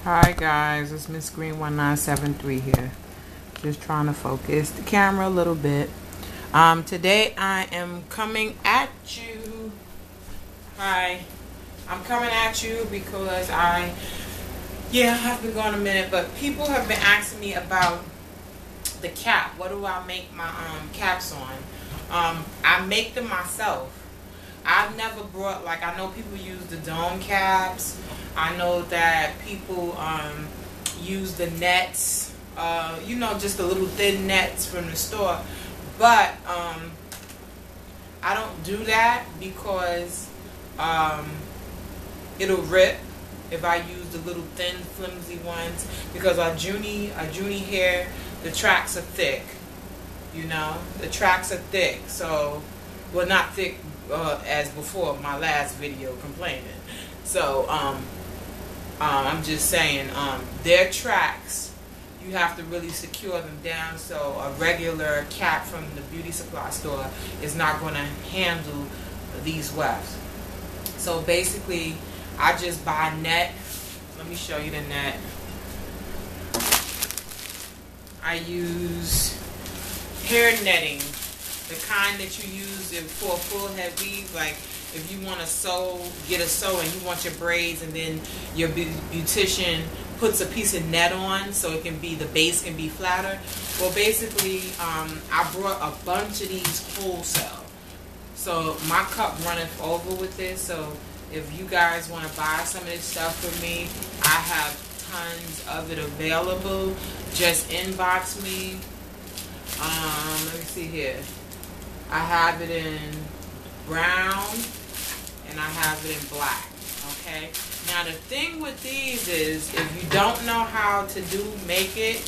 Hi guys, it's Miss Green 1973 here. Just trying to focus the camera a little bit. Today I am coming at you. Hi. I'm coming at you because I've been gone a minute, but people have been asking me about the cap. What do I make my caps on? I make them myself. I've never brought, like, I know people use the dome caps. I know that people use the nets, just the little thin nets from the store. But I don't do that because it'll rip if I use the little thin, flimsy ones. Because Arjuni hair, the tracks are thick. The tracks are thick. So, well, not thick as before my last video complaining. So I'm just saying, their tracks, you have to really secure them down, so a regular cap from the beauty supply store is not going to handle these wefts. So basically, I just buy net. Let me show you the net. I use hair netting, the kind that you use for a full head weave. Like, if you want to sew, get a sew and you want your braids, and then your beautician puts a piece of net on so it can be, the base can be flatter. Well, basically, I brought a bunch of these wholesale. So my cup runneth over with this. So if you guys want to buy some of this stuff from me, I have tons of it available. Just inbox me. Let me see here. I have it in brown and I have it in black. Okay. Now the thing with these is, if you don't know how to make it,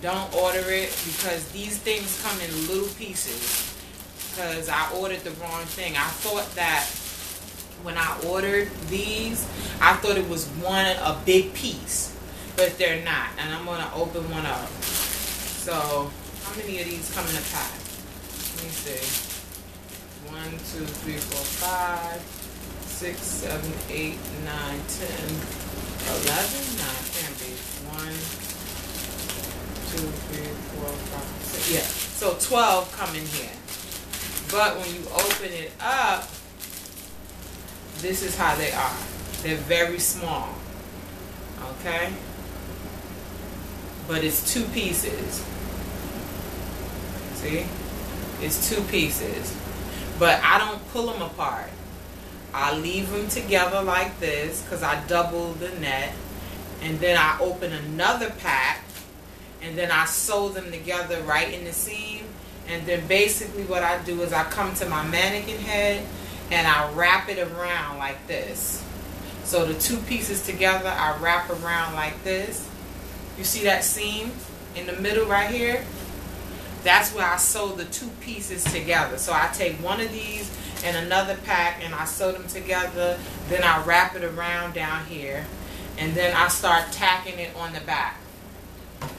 don't order it, because these things come in little pieces. Because I ordered the wrong thing. I thought that when I ordered these, I thought it was a big piece, but they're not. And I'm gonna open one up. So how many of these come in a pack? Let me see. 1, 2, 3, 4, 5, 6, 7, 8, 9, 10, 11. No, it can't be. 1, 2, 3, 4, 5, 6. Yeah. So 12 come in here. But when you open it up, this is how they are. They're very small. Okay? But it's 2 pieces. See? It's 2 pieces. But I don't pull them apart. I leave them together like this because I double the net. And then I open another pack. And then I sew them together right in the seam. And then basically what I do is I come to my mannequin head and I wrap it around like this. So the 2 pieces together, I wrap around like this. You see that seam in the middle right here? That's where I sew the 2 pieces together. So I take one of these and another pack and I sew them together. Then I wrap it around down here. And then I start tacking it on the back.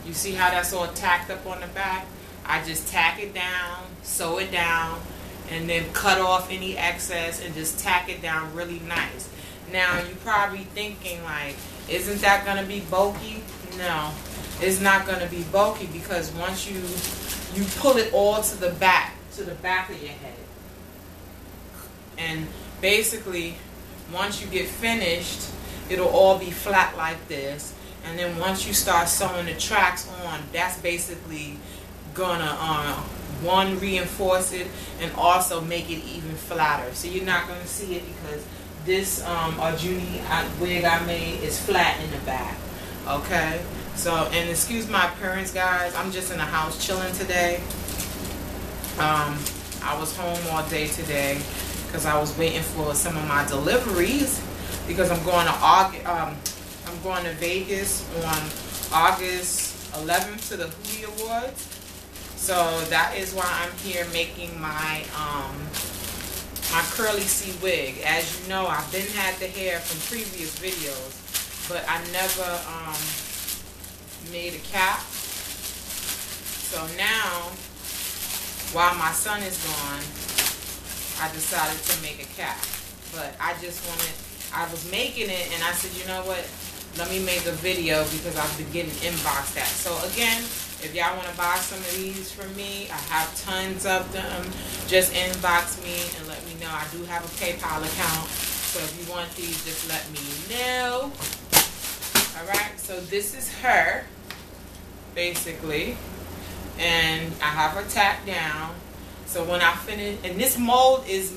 You see how that's all tacked up on the back? I just tack it down, sew it down, and then cut off any excess and just tack it down really nice. Now you're probably thinking, like, isn't that going to be bulky? No, it's not going to be bulky, because once you pull it all to the back of your head. And basically, once you get finished, it'll all be flat like this. And then once you start sewing the tracks on, that's basically gonna reinforce it and also make it even flatter. So you're not gonna see it, because this Arjuni wig I made is flat in the back. Okay. So, and excuse my appearance, guys. I'm just in the house chilling today. I was home all day today because I was waiting for some of my deliveries, because I'm going to Vegas on August 11th to the Hootie Awards. So that is why I'm here making my my curly C wig. As you know, I've been had the hair from previous videos, but I never made a cap. So now, while my son is gone, I decided to make a cap. But I was making it and I said, you know what, let me make a video because I've been getting inboxed that. So again, if y'all want to buy some of these from me, I have tons of them. Just inbox me and let me know. I do have a PayPal account. So if you want these, just let me know. Alright, so this is her, basically. And I have her tacked down. So when I finish, and this mold is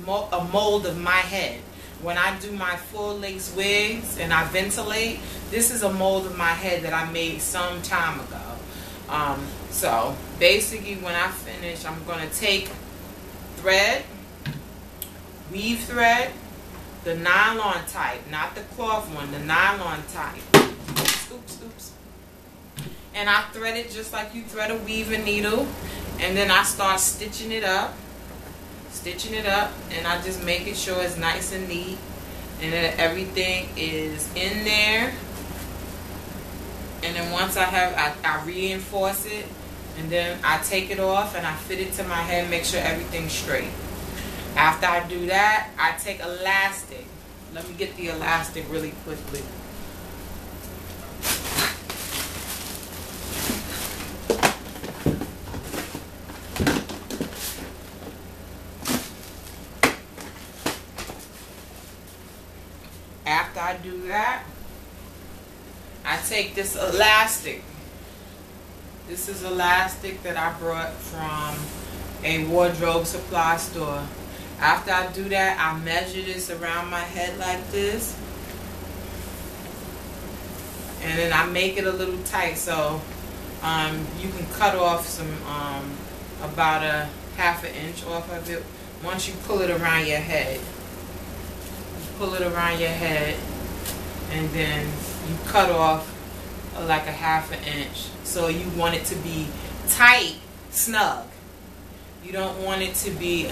a mold of my head. When I do my full lace wigs and I ventilate, this is a mold of my head that I made some time ago. So basically when I finish, I'm going to take thread, weave thread, the nylon type, not the cloth one, the nylon type. Oops, oops. And I thread it just like you thread a weaving needle. And then I start stitching it up, and I just make it sure it's nice and neat, and that everything is in there. And then once I reinforce it, and then I take it off and I fit it to my head, make sure everything's straight. After I do that, I take elastic. Let me get the elastic really quickly. After I do that, I take this elastic. This is elastic that I brought from a wardrobe supply store. After I do that, I measure this around my head like this. And then I make it a little tight, so you can cut off some, about a ½ inch off of it once you pull it around your head. Pull it around your head, and then you cut off like a ½ inch. So you want it to be tight, snug. You don't want it to be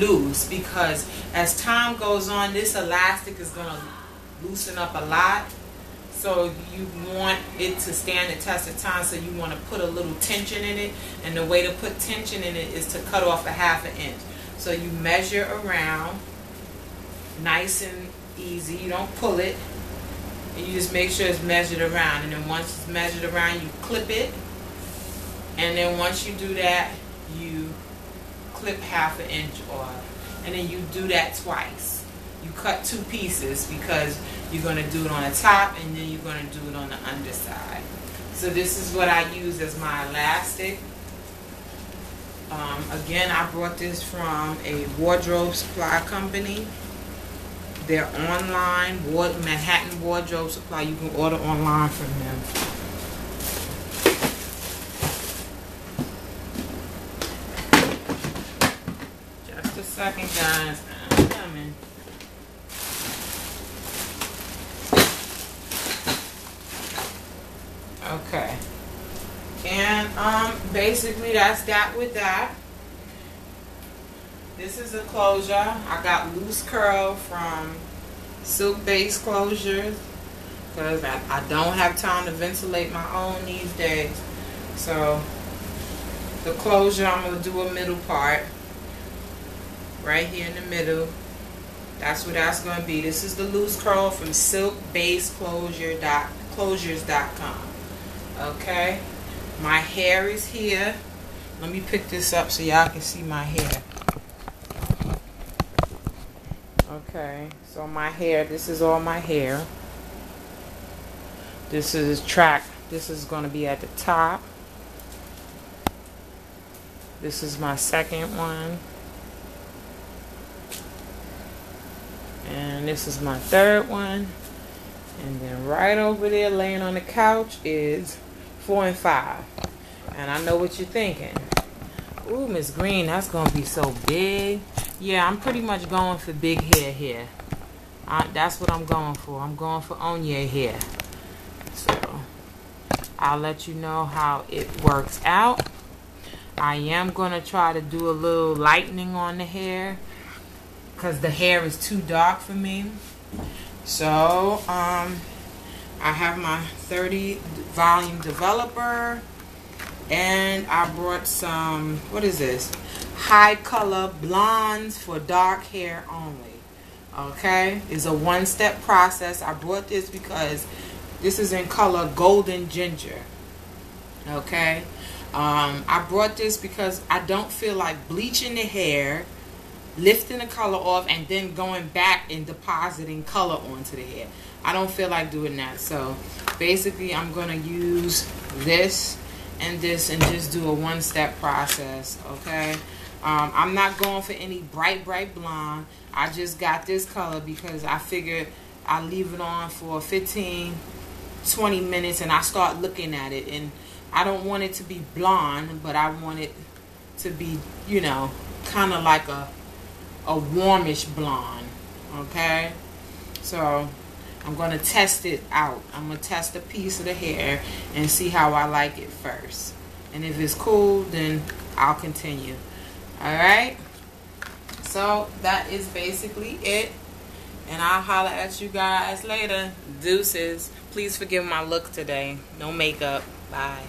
loose, because as time goes on, this elastic is going to loosen up a lot. So you want it to stand the test of time, so you want to put a little tension in it, and the way to put tension in it is to cut off a ½ inch. So you measure around, nice and easy. You don't pull it, and you just make sure it's measured around. And then once it's measured around, you clip it, and then once you do that, you clip ½ inch off, and then you do that twice. You cut 2 pieces because you're going to do it on the top, and then you're going to do it on the underside. So this is what I use as my elastic. Again, I brought this from a wardrobe supply company. They're online, Manhattan Wardrobe Supply. You can order online from them. Just a second, guys. I'm coming. Okay. And basically that's that with that. This is a closure. I got loose curl from Silk Base Closures because I don't have time to ventilate my own these days. So the closure, I'm going to do a middle part right here in the middle. That's what that's going to be. This is the loose curl from silkbaseclosures.com. Okay, my hair is here. Let me pick this up so y'all can see my hair. Okay, so my hair, this is all my hair. This is track. This is going to be at the top. This is my second one. And this is my third one. And then right over there laying on the couch is 4 and 5. And I know what you're thinking. Ooh, Miss Green, that's going to be so big. Yeah, I'm pretty much going for big hair here. That's what I'm going for. I'm going for Onier hair. So, I'll let you know how it works out. I am going to try to do a little lightening on the hair, because the hair is too dark for me. So, I have my 30 volume developer, and I brought some, what is this? High color blondes for dark hair only. Okay, it's a one-step process. I brought this because this is in color golden ginger. Okay, I brought this because I don't feel like bleaching the hair, lifting the color off, and then going back and depositing color onto the hair. I don't feel like doing that. So basically I'm going to use this and this and just do a one-step process. Okay, I'm not going for any bright blonde. I just got this color because I figured I'll leave it on for 15-20 minutes and I start looking at it, and I don't want it to be blonde, but I want it to be, you know, kind of like a warmish blonde. Okay, so I'm going to test it out. I'm going to test a piece of the hair and see how I like it first, and if it's cool, then I'll continue. Alright, so that is basically it, and I'll holler at you guys later. Deuces. Please forgive my look today. No makeup. Bye.